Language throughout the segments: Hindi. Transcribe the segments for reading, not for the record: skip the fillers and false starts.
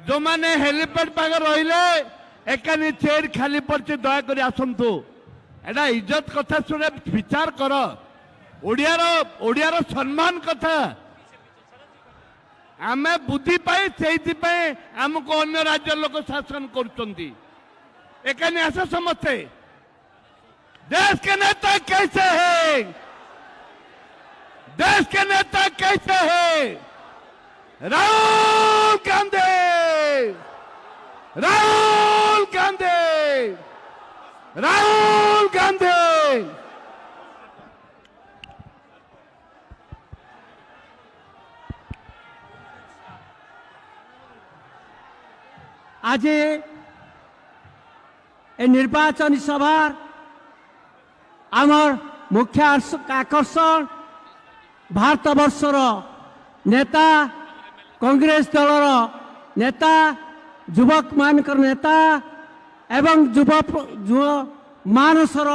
जो माने हेलीपैड पागे रहिले एकानी चेयर खाली पड़े दया कर आसतु एटा इज्जत कथा शुणे विचार कर ओडियार सम्मान कथा आमे बुद्धि पाई से आमको अन्य राज्य लोक शासन करुँच एकानी आस समझते देश के नेता कैसे है देश के नेता कैसे है राहुल गांधी राहुल गांधी राहुल गांधी आज निर्वाचन सभार आमर मुख्य आकर्षण भारत वर्षर नेता कांग्रेस दलर नेता युवक मानकर नेता एवं युव मानसर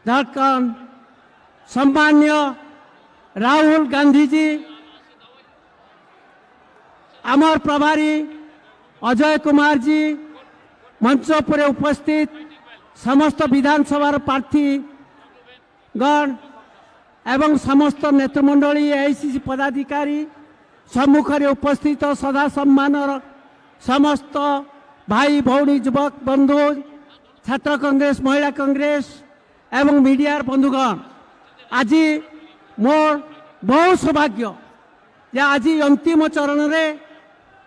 धड़कन सम्मान्य राहुल गांधी जी आमर प्रभारी अजय कुमार जी मंच पर उपस्थित समस्त विधानसभा प्रार्थी गण एवं समस्त नेतृमंडली एआईसीसी पदाधिकारी सम्मुख में उपस्थित सदा सम्मान समस्त भाई भौणी युवक बंधु छात्र कांग्रेस महिला कांग्रेस एवं मीडिया बंधुगण आज मोर बहुत सौभाग्य जे आज अंतिम चरण रे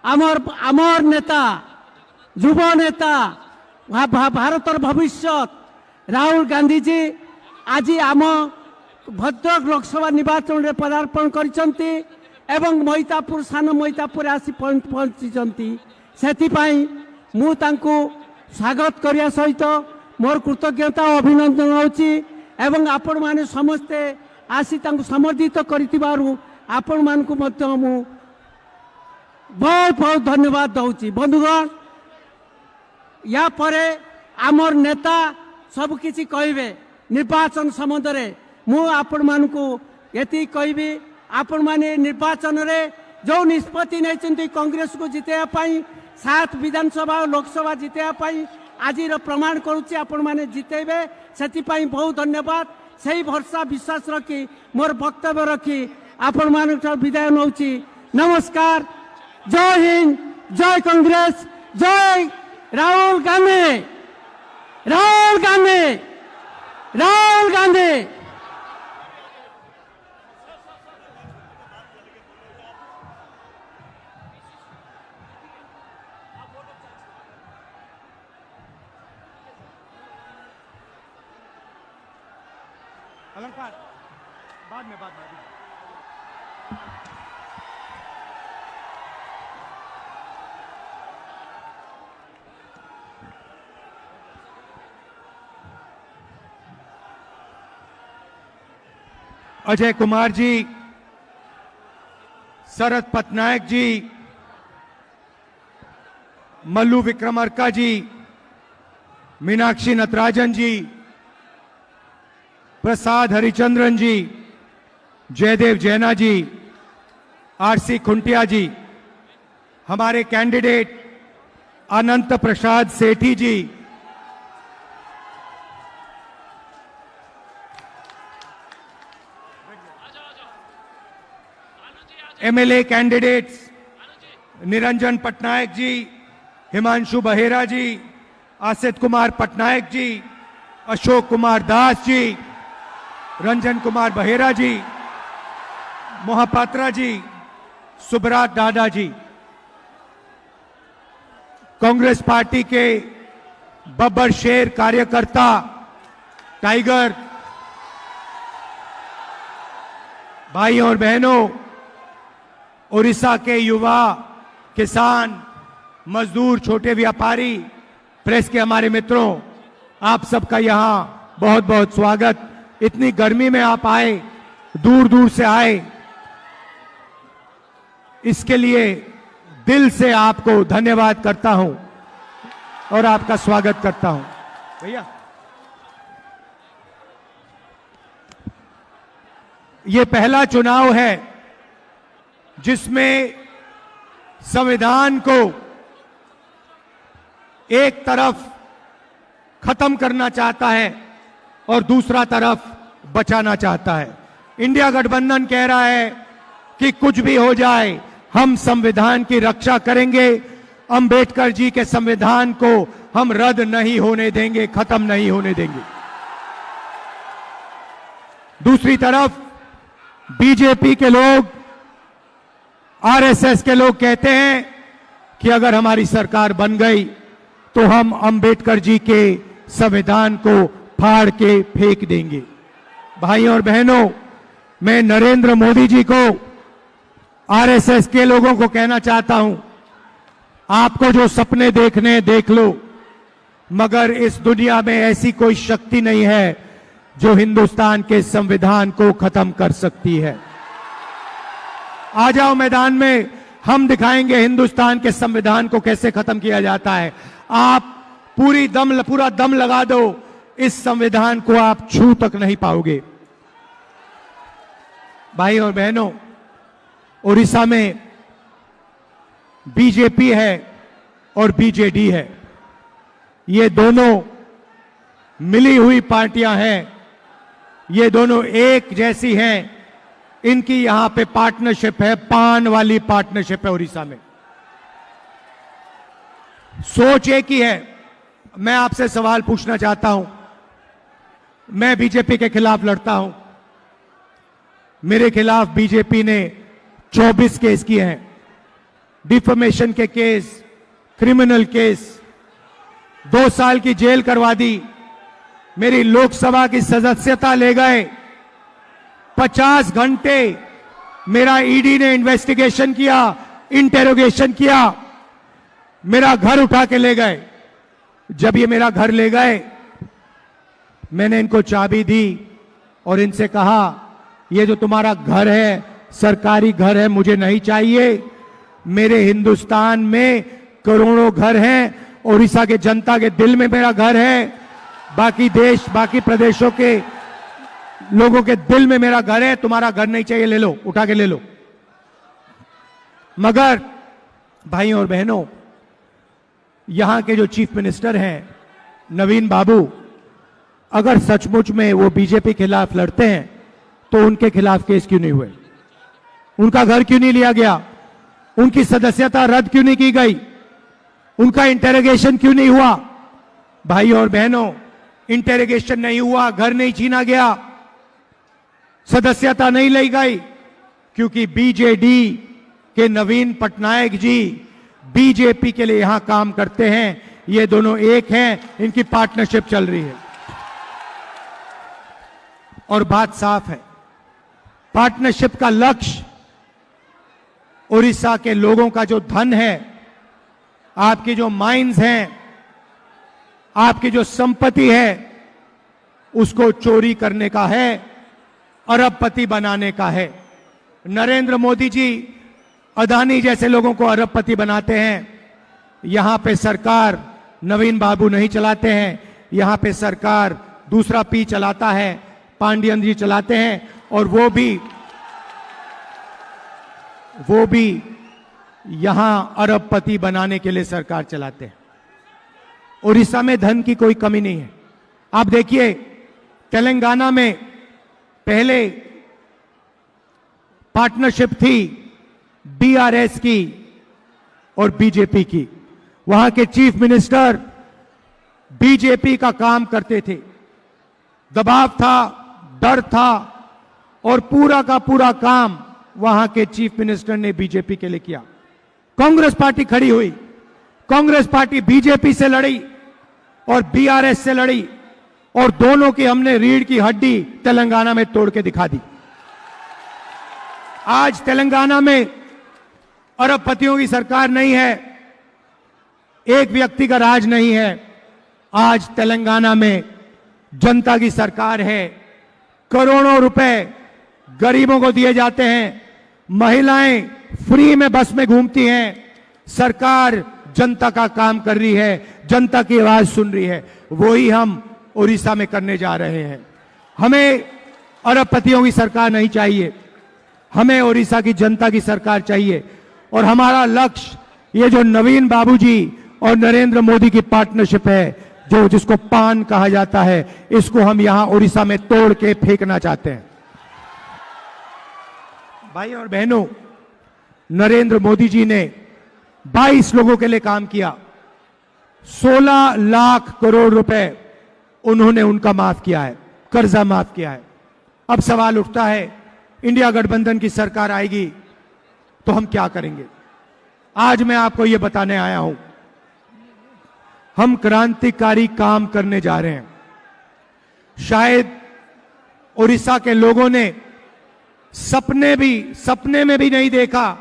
आमर नेता युव नेता भारतर भविष्य राहुल गांधी जी आज आम भद्रक लोकसभा निर्वाचन में पदार्पण करछंती एवं मैतापुर सान मैतापुर आसी पहुंची मु तांको स्वागत करिया सहित मोर कृतज्ञता और अभिनंदन होची एवं आपण माने समस्ते आसी तांको समर्थित करितिबारु आपण मान को मध्य मु बहुत बहुत धन्यवाद दउची बंधुगण या परे आमर नेता सब किसी कहबे निर्वाचन संबंध रे मु आपण मान को यति कहबी आपण माने निर्वाचन रे जो निष्पत्ति नहीं कांग्रेस को जितेया पाई 7 विधानसभा और लोकसभा जितेया पाई आज प्रमाण करुच्ची आपण माने जितेबे सेति पाई बहुत धन्यवाद सही भरोसा विश्वास रखी मोर वक्तव्य रखी आपण मान विदाय नौची नमस्कार जय हिंद जय कांग्रेस जय राहुल गांधी राहुल गांधी राहुल गांधी अलंकार बाद में अजय कुमार जी, शरद पटनायक जी, मल्लू विक्रमार्का जी, मीनाक्षी नटराजन जी, प्रसाद हरिचंद्रन जी, जयदेव जैना जी, आरसी खुंटिया जी, हमारे कैंडिडेट अनंत प्रसाद सेठी जी, एमएलए कैंडिडेट्स निरंजन पटनायक जी, हिमांशु बहेरा जी, आसित कुमार पटनायक जी, अशोक कुमार दास जी, रंजन कुमार बहेरा जी, मोहपात्रा जी, सुब्रात दादा जी, कांग्रेस पार्टी के बब्बर शेर कार्यकर्ता टाइगर भाइयों और बहनों, उड़ीसा के युवा, किसान, मजदूर, छोटे व्यापारी, प्रेस के हमारे मित्रों, आप सबका यहाँ बहुत बहुत स्वागत। इतनी गर्मी में आप आए, दूर दूर से आए, इसके लिए दिल से आपको धन्यवाद करता हूं और आपका स्वागत करता हूं। भैया ये पहला चुनाव है जिसमें संविधान को एक तरफ खत्म करना चाहता है और दूसरा तरफ बचाना चाहता है। इंडिया गठबंधन कह रहा है कि कुछ भी हो जाए हम संविधान की रक्षा करेंगे, अंबेडकर जी के संविधान को हम रद्द नहीं होने देंगे, खत्म नहीं होने देंगे। दूसरी तरफ बीजेपी के लोग, आरएसएस के लोग कहते हैं कि अगर हमारी सरकार बन गई तो हम अंबेडकर जी के संविधान को फाड़ के फेंक देंगे। भाइयों और बहनों, मैं नरेंद्र मोदी जी को, आरएसएस के लोगों को कहना चाहता हूं, आपको जो सपने देखने देख लो, मगर इस दुनिया में ऐसी कोई शक्ति नहीं है जो हिंदुस्तान के संविधान को खत्म कर सकती है। आ जाओ मैदान में, हम दिखाएंगे हिंदुस्तान के संविधान को कैसे खत्म किया जाता है। आप पूरा दम लगा दो, इस संविधान को आप छू तक नहीं पाओगे। भाई और बहनों, उड़ीसा में बीजेपी है और बीजेडी है, ये दोनों मिली हुई पार्टियां हैं, ये दोनों एक जैसी हैं। इनकी यहां पे पार्टनरशिप है, पान वाली पार्टनरशिप है उड़ीसा में। सोच एक ही है। मैं आपसे सवाल पूछना चाहता हूं, मैं बीजेपी के खिलाफ लड़ता हूं, मेरे खिलाफ बीजेपी ने 24 केस किए हैं, डिफेमेशन के केस, क्रिमिनल केस, 2 साल की जेल करवा दी, मेरी लोकसभा की सदस्यता ले गए, 50 घंटे मेरा ईडी ने इन्वेस्टिगेशन किया, इंटेरोगेशन किया, मेरा घर उठा के ले गए। जब ये मेरा घर ले गए, मैंने इनको चाबी दी और इनसे कहा, ये जो तुम्हारा घर है सरकारी घर है, मुझे नहीं चाहिए। मेरे हिंदुस्तान में करोड़ों घर हैं, उड़ीसा के जनता के दिल में मेरा घर है, बाकी देश, बाकी प्रदेशों के लोगों के दिल में मेरा घर है। तुम्हारा घर नहीं चाहिए, ले लो, उठा के ले लो। मगर भाइयों और बहनों, यहां के जो चीफ मिनिस्टर हैं नवीन बाबू, अगर सचमुच में वो बीजेपी के खिलाफ लड़ते हैं तो उनके खिलाफ केस क्यों नहीं हुए? उनका घर क्यों नहीं लिया गया? उनकी सदस्यता रद्द क्यों नहीं की गई? उनका इंटेरोगेशन क्यों नहीं हुआ? भाइयों और बहनों, इंटेरोगेशन नहीं हुआ, घर नहीं छीना गया, सदस्यता नहीं ली गई, क्योंकि बीजेडी के नवीन पटनायक जी बीजेपी के लिए यहां काम करते हैं। ये दोनों एक हैं, इनकी पार्टनरशिप चल रही है और बात साफ है। पार्टनरशिप का लक्ष्य उड़ीसा के लोगों का जो धन है, आपकी जो माइंस हैं, आपकी जो संपत्ति है, उसको चोरी करने का है, अरबपति बनाने का है। नरेंद्र मोदी जी अदानी जैसे लोगों को अरबपति बनाते हैं। यहां पे सरकार नवीन बाबू नहीं चलाते हैं, यहां पे सरकार दूसरा पी चलाता है, पांडियन जी चलाते हैं, और वो भी यहां अरबपति बनाने के लिए सरकार चलाते हैं। उड़ीसा में धन की कोई कमी नहीं है। आप देखिए, तेलंगाना में पहले पार्टनरशिप थी बीआरएस की और बीजेपी की। वहां के चीफ मिनिस्टर बीजेपी का काम करते थे, दबाव था, डर था, और पूरा का पूरा काम वहां के चीफ मिनिस्टर ने बीजेपी के लिए किया। कांग्रेस पार्टी खड़ी हुई, कांग्रेस पार्टी बीजेपी से लड़ी और बीआरएस से लड़ी, और दोनों की हमने रीढ़ की हड्डी तेलंगाना में तोड़ के दिखा दी। आज तेलंगाना में अरबपतियों की सरकार नहीं है, एक व्यक्ति का राज नहीं है। आज तेलंगाना में जनता की सरकार है। करोड़ों रुपए गरीबों को दिए जाते हैं, महिलाएं फ्री में बस में घूमती हैं। सरकार जनता का काम कर रही है, जनता की आवाज सुन रही है। वही हम उड़ीसा में करने जा रहे हैं। हमें अरबपतियों की सरकार नहीं चाहिए, हमें उड़ीसा की जनता की सरकार चाहिए। और हमारा लक्ष्य ये जो नवीन बाबूजी और नरेंद्र मोदी की पार्टनरशिप है, जो जिसको पान कहा जाता है, इसको हम यहां उड़ीसा में तोड़ के फेंकना चाहते हैं। भाई और बहनों, नरेंद्र मोदी जी ने 22 लोगों के लिए काम किया। 16 लाख करोड़ रुपए उन्होंने उनका माफ किया है, कर्जा माफ किया है। अब सवाल उठता है, इंडिया गठबंधन की सरकार आएगी तो हम क्या करेंगे? आज मैं आपको यह बताने आया हूं, हम क्रांतिकारी काम करने जा रहे हैं। शायद उड़ीसा के लोगों ने सपने में भी नहीं देखा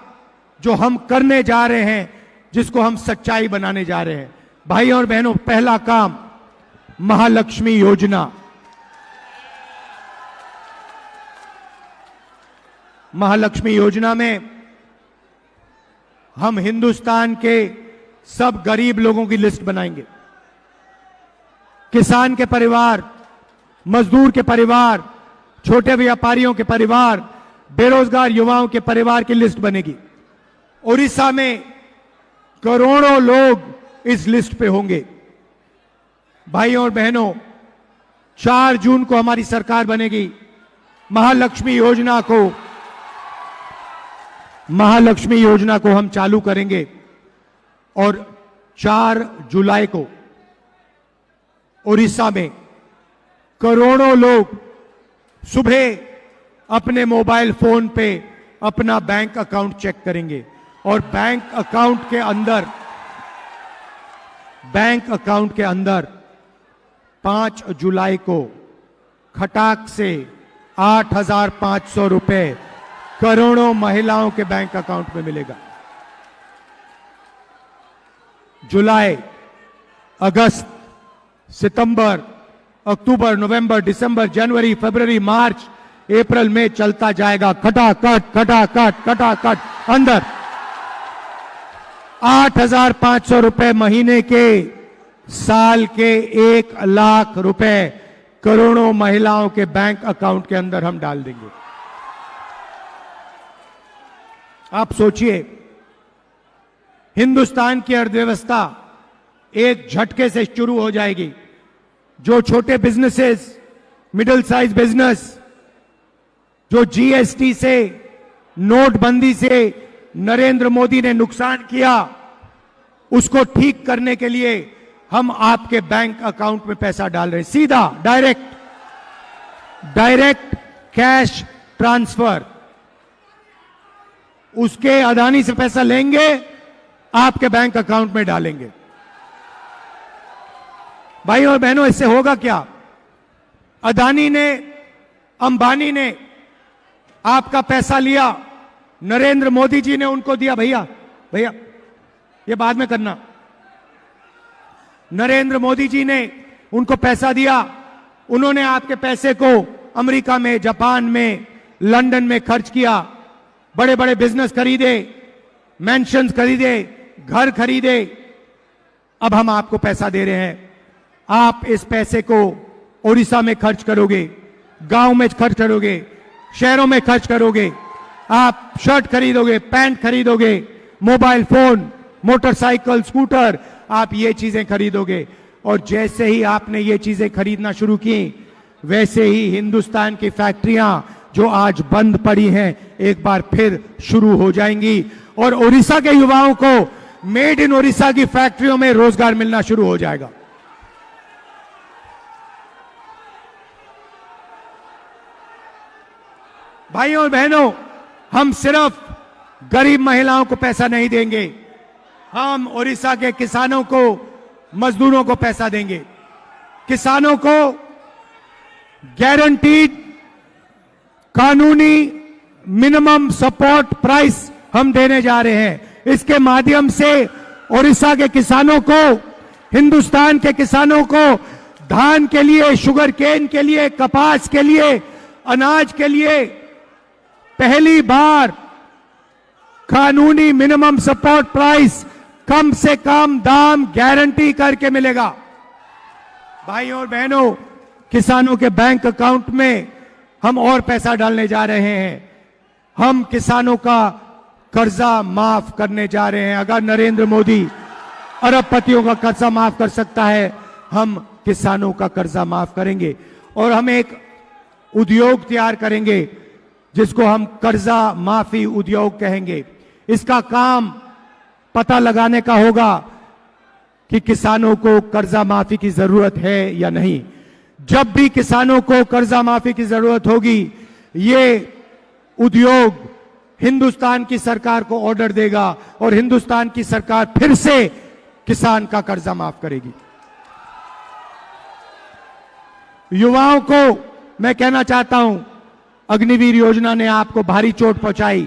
जो हम करने जा रहे हैं, जिसको हम सच्चाई बनाने जा रहे हैं। भाई और बहनों, पहला काम महालक्ष्मी योजना। महालक्ष्मी योजना में हम हिंदुस्तान के सब गरीब लोगों की लिस्ट बनाएंगे। किसान के परिवार, मजदूर के परिवार, छोटे व्यापारियों के परिवार, बेरोजगार युवाओं के परिवार की लिस्ट बनेगी। उड़ीसा में करोड़ों लोग इस लिस्ट पे होंगे। भाइयों और बहनों, 4 जून को हमारी सरकार बनेगी। महालक्ष्मी योजना को हम चालू करेंगे और 4 जुलाई को उड़ीसा में करोड़ों लोग सुबह अपने मोबाइल फोन पे अपना बैंक अकाउंट चेक करेंगे और बैंक अकाउंट के अंदर 5 जुलाई को खटाक से 8,500 रुपए करोड़ों महिलाओं के बैंक अकाउंट में मिलेगा। जुलाई, अगस्त, सितंबर, अक्टूबर, नवंबर, दिसंबर, जनवरी, फरवरी, मार्च, अप्रैल में चलता जाएगा। खटाखट अंदर 8,500 रुपए महीने के, साल के 1 लाख रुपए करोड़ों महिलाओं के बैंक अकाउंट के अंदर हम डाल देंगे। आप सोचिए, हिंदुस्तान की अर्थव्यवस्था एक झटके से शुरू हो जाएगी। जो छोटे बिजनेसेस, मिडिल साइज बिजनेस, जो जीएसटी से, नोटबंदी से नरेंद्र मोदी ने नुकसान किया, उसको ठीक करने के लिए हम आपके बैंक अकाउंट में पैसा डाल रहे हैं। सीधा डायरेक्ट कैश ट्रांसफर। उसके अदानी से पैसा लेंगे, आपके बैंक अकाउंट में डालेंगे। भाई और बहनों, इससे होगा क्या? अदानी ने, अंबानी ने आपका पैसा लिया, नरेंद्र मोदी जी ने उनको दिया। भैया ये बाद में करना। नरेंद्र मोदी जी ने उनको पैसा दिया, उन्होंने आपके पैसे को अमेरिका में, जापान में, लंदन में खर्च किया, बड़े बड़े बिजनेस खरीदे, मैंशंस खरीदे, घर खरीदे। अब हम आपको पैसा दे रहे हैं, आप इस पैसे को उड़ीसा में खर्च करोगे, गांव में खर्च करोगे, शहरों में खर्च करोगे। आप शर्ट खरीदोगे, पैंट खरीदोगे, मोबाइल फोन, मोटरसाइकिल, स्कूटर, आप ये चीजें खरीदोगे। और जैसे ही आपने ये चीजें खरीदना शुरू की, वैसे ही हिंदुस्तान की फैक्ट्रियां जो आज बंद पड़ी हैं, एक बार फिर शुरू हो जाएंगी और उड़ीसा के युवाओं को मेड इन उड़ीसा की फैक्ट्रियों में रोजगार मिलना शुरू हो जाएगा। भाइयों और बहनों, हम सिर्फ गरीब महिलाओं को पैसा नहीं देंगे, हम उड़ीसा के किसानों को, मजदूरों को पैसा देंगे। किसानों को गारंटीड कानूनी मिनिमम सपोर्ट प्राइस हम देने जा रहे हैं। इसके माध्यम से उड़ीसा के किसानों को, हिंदुस्तान के किसानों को धान के लिए, शुगर केन के लिए, कपास के लिए, अनाज के लिए पहली बार कानूनी मिनिमम सपोर्ट प्राइस, कम से कम दाम गारंटी करके मिलेगा। भाइयों और बहनों, किसानों के बैंक अकाउंट में हम और पैसा डालने जा रहे हैं। हम किसानों का कर्जा माफ करने जा रहे हैं। अगर नरेंद्र मोदी अरबपतियों का कर्जा माफ कर सकता है, हम किसानों का कर्जा माफ करेंगे। और हम एक उद्योग तैयार करेंगे जिसको हम कर्जा माफी उद्योग कहेंगे। इसका काम पता लगाने का होगा कि किसानों को कर्जा माफी की जरूरत है या नहीं। जब भी किसानों को कर्जा माफी की जरूरत होगी, ये उद्योग हिंदुस्तान की सरकार को ऑर्डर देगा और हिंदुस्तान की सरकार फिर से किसान का कर्जा माफ करेगी। युवाओं को मैं कहना चाहता हूं, अग्निवीर योजना ने आपको भारी चोट पहुंचाई,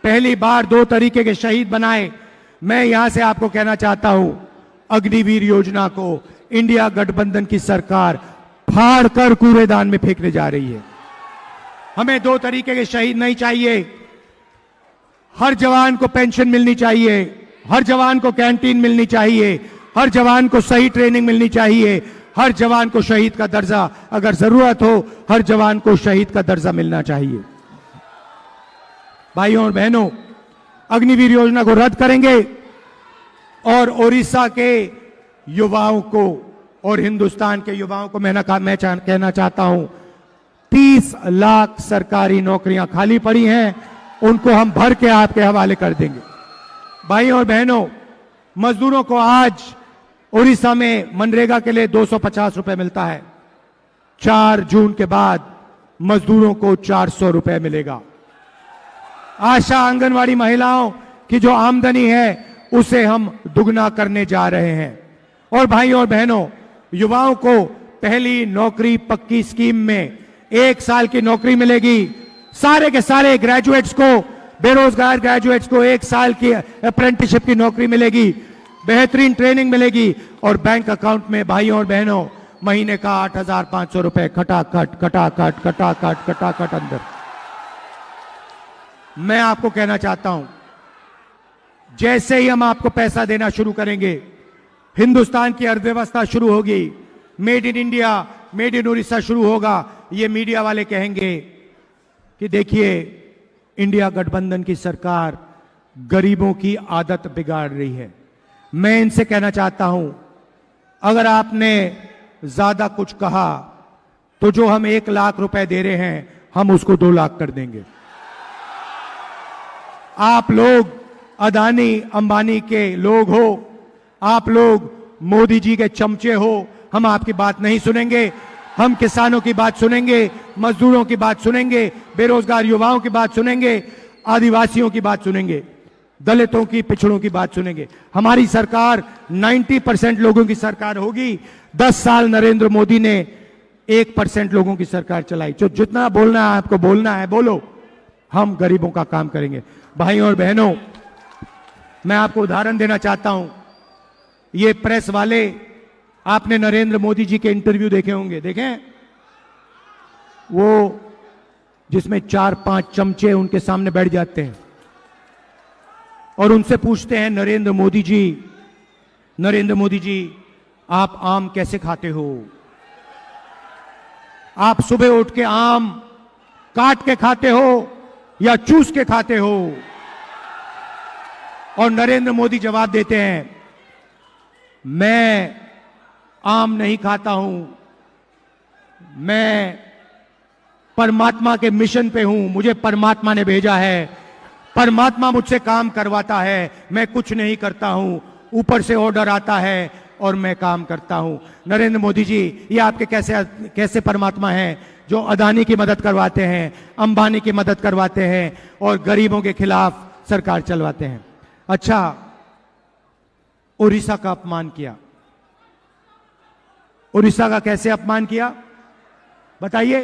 पहली बार 2 तरीके के शहीद बनाए। मैं यहां से आपको कहना चाहता हूं, अग्निवीर योजना को इंडिया गठबंधन की सरकार फाड़ कर कूड़ेदान में फेंकने जा रही है। हमें 2 तरीके के शहीद नहीं चाहिए। हर जवान को पेंशन मिलनी चाहिए, हर जवान को कैंटीन मिलनी चाहिए, हर जवान को सही ट्रेनिंग मिलनी चाहिए, हर जवान को शहीद का दर्जा, अगर जरूरत हो हर जवान को शहीद का दर्जा मिलना चाहिए। भाइयों और बहनों, अग्निवीर योजना को रद्द करेंगे और ओडिशा के युवाओं को और हिंदुस्तान के युवाओं को मैं कहना चाहता हूं, 30 लाख सरकारी नौकरियां खाली पड़ी हैं, उनको हम भर के आपके हवाले कर देंगे। भाइयों और बहनों, मजदूरों को आज ओडिशा में मनरेगा के लिए 250 रुपए मिलता है। 4 जून के बाद मजदूरों को 400 रुपए मिलेगा। आशा आंगनवाड़ी महिलाओं की जो आमदनी है उसे हम दुगना करने जा रहे हैं। और भाइयों और बहनों, युवाओं को पहली नौकरी पक्की स्कीम में 1 साल की नौकरी मिलेगी। सारे के सारे ग्रेजुएट्स को, बेरोजगार ग्रेजुएट्स को 1 साल की अप्रेंटिसशिप की नौकरी मिलेगी, बेहतरीन ट्रेनिंग मिलेगी और बैंक अकाउंट में भाइयों और बहनों महीने का 8,500 रुपए खटाखट अंदर। मैं आपको कहना चाहता हूं, जैसे ही हम आपको पैसा देना शुरू करेंगे, हिंदुस्तान की अर्थव्यवस्था शुरू होगी, made in India, made in Orissa शुरू होगा। ये मीडिया वाले कहेंगे कि देखिए इंडिया गठबंधन की सरकार गरीबों की आदत बिगाड़ रही है। मैं इनसे कहना चाहता हूं, अगर आपने ज्यादा कुछ कहा तो जो हम 1 लाख रुपए दे रहे हैं हम उसको 2 लाख कर देंगे। आप लोग अदानी अंबानी के लोग हो, आप लोग मोदी जी के चमचे हो, हम आपकी बात नहीं सुनेंगे। हम किसानों की बात सुनेंगे, मजदूरों की बात सुनेंगे, बेरोजगार युवाओं की बात सुनेंगे, आदिवासियों की बात सुनेंगे, दलितों की, पिछड़ों की बात सुनेंगे। हमारी सरकार 90% लोगों की सरकार होगी। 10 साल नरेंद्र मोदी ने 1% लोगों की सरकार चलाई। जो जितना बोलना है आपको बोलना है बोलो, हम गरीबों का काम करेंगे। भाइयों और बहनों, मैं आपको उदाहरण देना चाहता हूं। ये प्रेस वाले, आपने नरेंद्र मोदी जी के इंटरव्यू देखे होंगे, देखें? वो जिसमें 4-5 चमचे उनके सामने बैठ जाते हैं और उनसे पूछते हैं, नरेंद्र मोदी जी आप आम कैसे खाते हो? आप सुबह उठ के आम काट के खाते हो या चूस के खाते हो? और नरेंद्र मोदी जवाब देते हैं, मैं आम नहीं खाता हूं, मैं परमात्मा के मिशन पे हूं, मुझे परमात्मा ने भेजा है, परमात्मा मुझसे काम करवाता है, मैं कुछ नहीं करता हूं, ऊपर से ऑर्डर आता है और मैं काम करता हूं। नरेंद्र मोदी जी, ये आपके कैसे परमात्मा हैं जो अदानी की मदद करवाते हैं, अंबानी की मदद करवाते हैं और गरीबों के खिलाफ सरकार चलवाते हैं। अच्छा, उड़ीसा का अपमान किया। उड़ीसा का कैसे अपमान किया बताइए?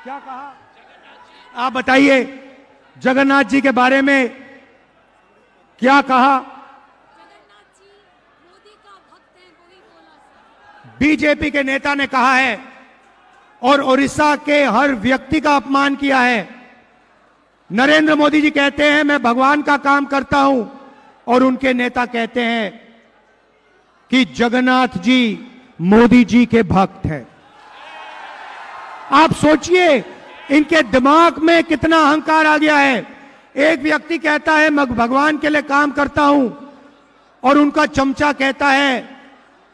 क्या कहा आप बताइए? जगन्नाथ जी के बारे में क्या कहा? बीजेपी के नेता ने कहा है और उड़ीसा के हर व्यक्ति का अपमान किया है। नरेंद्र मोदी जी कहते हैं मैं भगवान का काम करता हूं और उनके नेता कहते हैं कि जगन्नाथ जी मोदी जी के भक्त हैं। आप सोचिए, इनके दिमाग में कितना अहंकार आ गया है। एक व्यक्ति कहता है मैं भगवान के लिए काम करता हूं और उनका चमचा कहता है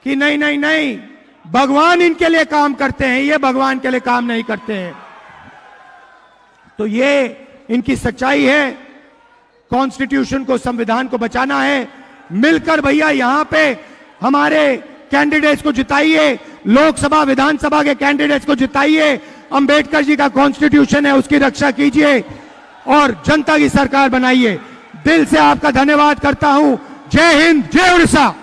कि नहीं नहीं नहीं, भगवान इनके लिए काम करते हैं, ये भगवान के लिए काम नहीं करते हैं। तो ये इनकी सच्चाई है। कॉन्स्टिट्यूशन को, संविधान को बचाना है। मिलकर भैया यहां पे हमारे कैंडिडेट्स को जिताइए, लोकसभा विधानसभा के कैंडिडेट्स को जिताइए। अंबेडकर जी का कॉन्स्टिट्यूशन है, उसकी रक्षा कीजिए और जनता की सरकार बनाइए। दिल से आपका धन्यवाद करता हूं। जय हिंद, जय उड़ीसा।